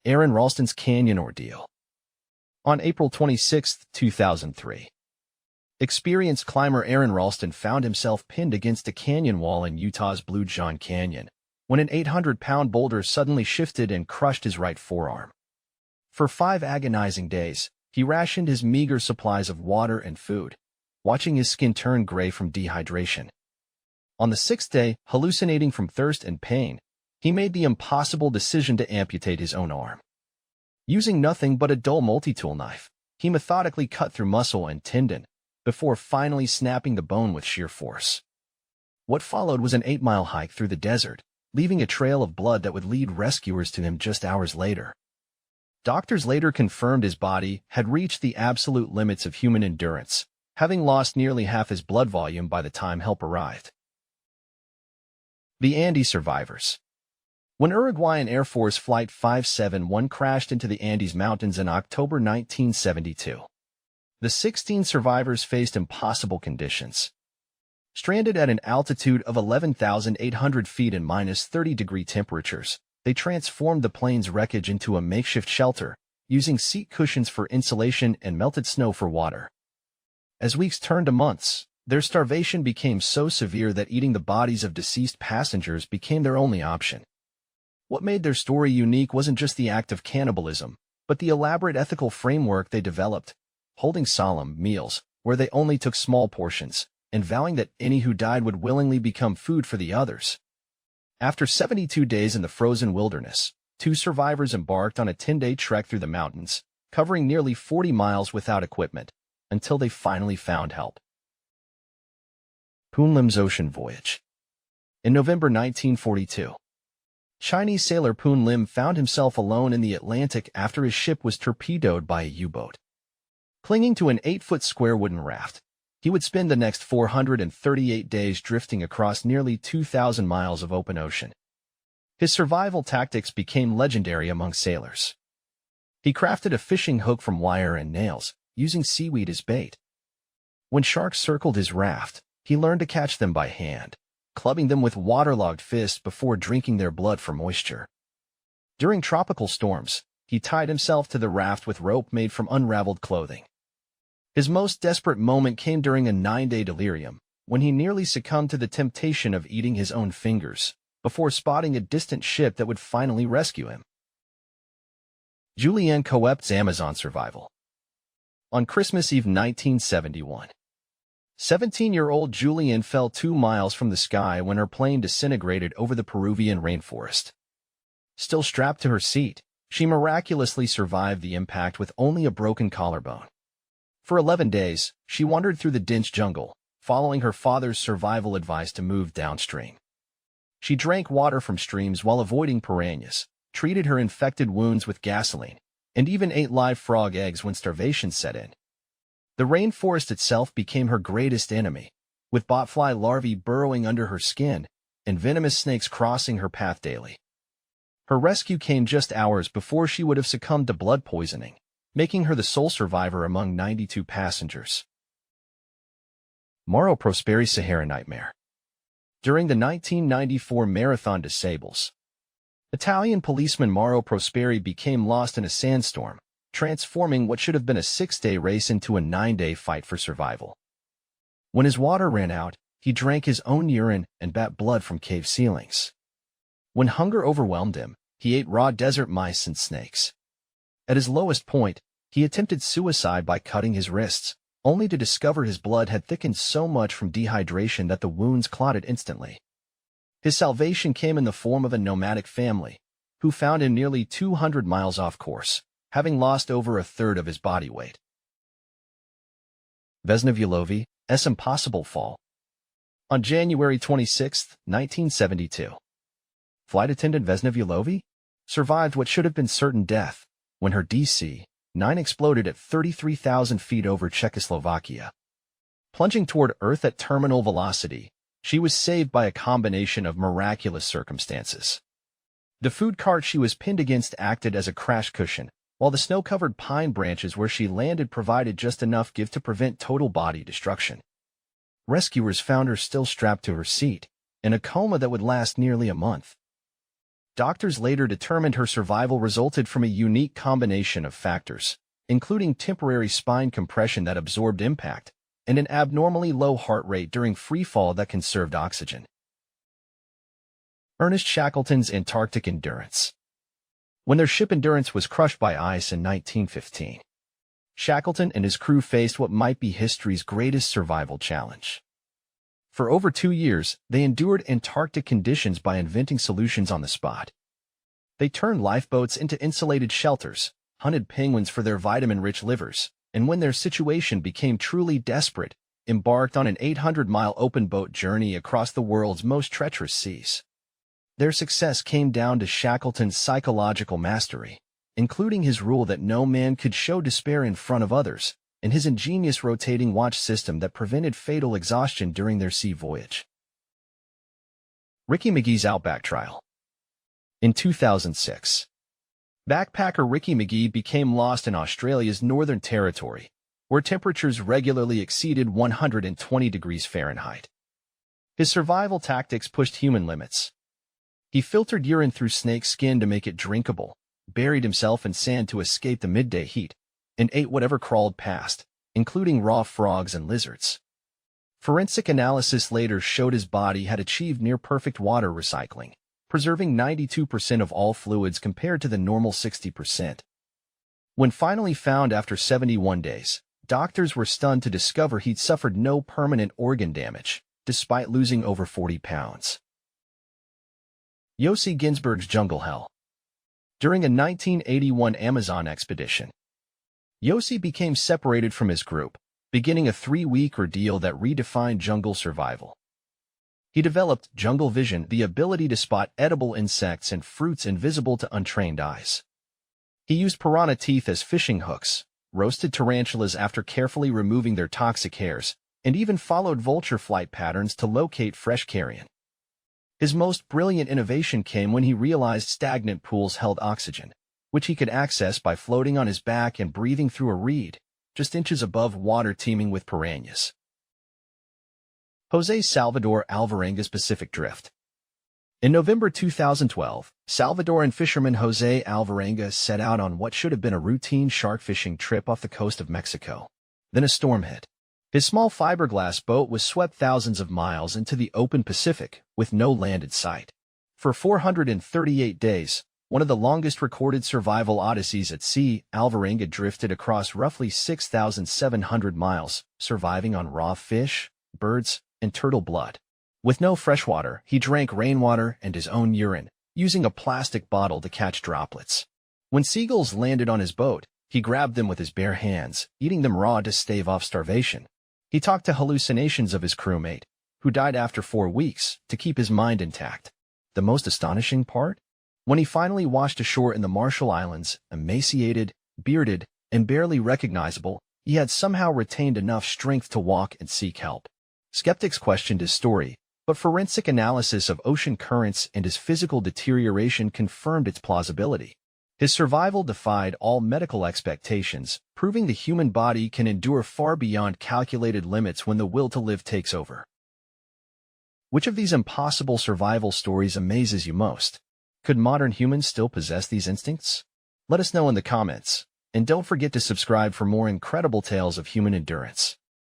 Aron Ralston's Canyon Ordeal. On April 26, 2003, experienced climber Aron Ralston found himself pinned against a canyon wall in Utah's Blue John Canyon when an 800-pound boulder suddenly shifted and crushed his right forearm. For 5 agonizing days, he rationed his meager supplies of water and food, watching his skin turn gray from dehydration. On the 6th day, hallucinating from thirst and pain, he made the impossible decision to amputate his own arm. Using nothing but a dull multi-tool knife, he methodically cut through muscle and tendon, before finally snapping the bone with sheer force. What followed was an 8-mile hike through the desert, leaving a trail of blood that would lead rescuers to him just hours later. Doctors later confirmed his body had reached the absolute limits of human endurance, having lost nearly half his blood volume by the time help arrived. The Andes survivors. When Uruguayan Air Force Flight 571 crashed into the Andes Mountains in October 1972, the 16 survivors faced impossible conditions. Stranded at an altitude of 11,800 feet in -30-degree temperatures, they transformed the plane's wreckage into a makeshift shelter, using seat cushions for insulation and melted snow for water. As weeks turned to months, their starvation became so severe that eating the bodies of deceased passengers became their only option. What made their story unique wasn't just the act of cannibalism, but the elaborate ethical framework they developed, holding solemn meals where they only took small portions, and vowing that any who died would willingly become food for the others. After 72 days in the frozen wilderness, 2 survivors embarked on a 10-day trek through the mountains, covering nearly 40 miles without equipment, until they finally found help. Poon Lim's ocean voyage. In November 1942, Chinese sailor Poon Lim found himself alone in the Atlantic after his ship was torpedoed by a U-boat. Clinging to an 8-foot square wooden raft, he would spend the next 438 days drifting across nearly 2,000 miles of open ocean. His survival tactics became legendary among sailors. He crafted a fishing hook from wire and nails, using seaweed as bait. When sharks circled his raft, he learned to catch them by hand, clubbing them with waterlogged fists before drinking their blood for moisture. During tropical storms, he tied himself to the raft with rope made from unraveled clothing. His most desperate moment came during a 9-day delirium, when he nearly succumbed to the temptation of eating his own fingers, before spotting a distant ship that would finally rescue him. Juliane Koepcke's Amazon survival. On Christmas Eve 1971, 17-year-old Juliane fell 2 miles from the sky when her plane disintegrated over the Peruvian rainforest. Still strapped to her seat, she miraculously survived the impact with only a broken collarbone. For 11 days, she wandered through the dense jungle, following her father's survival advice to move downstream. She drank water from streams while avoiding piranhas, treated her infected wounds with gasoline, and even ate live frog eggs when starvation set in. The rainforest itself became her greatest enemy, with botfly larvae burrowing under her skin and venomous snakes crossing her path daily. Her rescue came just hours before she would have succumbed to blood poisoning, making her the sole survivor among 92 passengers. Mauro Prosperi's Sahara nightmare. During the 1994 Marathon des Sables, Italian policeman Mauro Prosperi became lost in a sandstorm, transforming what should have been a 6-day race into a 9-day fight for survival. When his water ran out, he drank his own urine and bat blood from cave ceilings. When hunger overwhelmed him, he ate raw desert mice and snakes. At his lowest point, he attempted suicide by cutting his wrists, only to discover his blood had thickened so much from dehydration that the wounds clotted instantly. His salvation came in the form of a nomadic family, who found him nearly 200 miles off course, having lost over a third of his body weight. Vesna Vulovi's impossible fall. On January 26, 1972, flight attendant Vesna Vulovi survived what should have been certain death when her DC-9 exploded at 33,000 feet over Czechoslovakia. Plunging toward Earth at terminal velocity, she was saved by a combination of miraculous circumstances. The food cart she was pinned against acted as a crash cushion, while the snow-covered pine branches where she landed provided just enough give to prevent total body destruction. Rescuers found her still strapped to her seat, in a coma that would last nearly a month. Doctors later determined her survival resulted from a unique combination of factors, including temporary spine compression that absorbed impact and an abnormally low heart rate during freefall that conserved oxygen. Ernest Shackleton's Antarctic endurance. When their ship Endurance was crushed by ice in 1915, Shackleton and his crew faced what might be history's greatest survival challenge. For over 2 years, they endured Antarctic conditions by inventing solutions on the spot. They turned lifeboats into insulated shelters, hunted penguins for their vitamin-rich livers, and when their situation became truly desperate, embarked on an 800-mile open boat journey across the world's most treacherous seas. Their success came down to Shackleton's psychological mastery, including his rule that no man could show despair in front of others, and his ingenious rotating watch system that prevented fatal exhaustion during their sea voyage. Ricky Megee's Outback Trial. In 2006, backpacker Ricky Megee became lost in Australia's Northern Territory, where temperatures regularly exceeded 120 degrees Fahrenheit. His survival tactics pushed human limits. He filtered urine through snake skin to make it drinkable, buried himself in sand to escape the midday heat, and ate whatever crawled past, including raw frogs and lizards. Forensic analysis later showed his body had achieved near-perfect water recycling, preserving 92% of all fluids compared to the normal 60%. When finally found after 71 days, doctors were stunned to discover he'd suffered no permanent organ damage, despite losing over 40 pounds. Yossi Ghinsberg's Jungle Hell. During a 1981 Amazon expedition, Yossi became separated from his group, beginning a 3-week ordeal that redefined jungle survival. He developed jungle vision, the ability to spot edible insects and fruits invisible to untrained eyes. He used piranha teeth as fishing hooks, roasted tarantulas after carefully removing their toxic hairs, and even followed vulture flight patterns to locate fresh carrion. His most brilliant innovation came when he realized stagnant pools held oxygen, which he could access by floating on his back and breathing through a reed, just inches above water teeming with piranhas. Jose Salvador Alvarenga's Pacific Drift. In November 2012, Salvador and fisherman Jose Alvarenga set out on what should have been a routine shark fishing trip off the coast of Mexico. Then a storm hit. His small fiberglass boat was swept thousands of miles into the open Pacific, with no land in sight. For 438 days, one of the longest recorded survival odysseys at sea, Alvarenga drifted across roughly 6,700 miles, surviving on raw fish, birds, and turtle blood. With no fresh water, he drank rainwater and his own urine, using a plastic bottle to catch droplets. When seagulls landed on his boat, he grabbed them with his bare hands, eating them raw to stave off starvation. He talked to hallucinations of his crewmate, who died after 4 weeks, to keep his mind intact. The most astonishing part? When he finally washed ashore in the Marshall Islands, emaciated, bearded, and barely recognizable, he had somehow retained enough strength to walk and seek help. Skeptics questioned his story, but forensic analysis of ocean currents and his physical deterioration confirmed its plausibility. His survival defied all medical expectations, proving the human body can endure far beyond calculated limits when the will to live takes over. Which of these impossible survival stories amazes you most? Could modern humans still possess these instincts? Let us know in the comments, and don't forget to subscribe for more incredible tales of human endurance.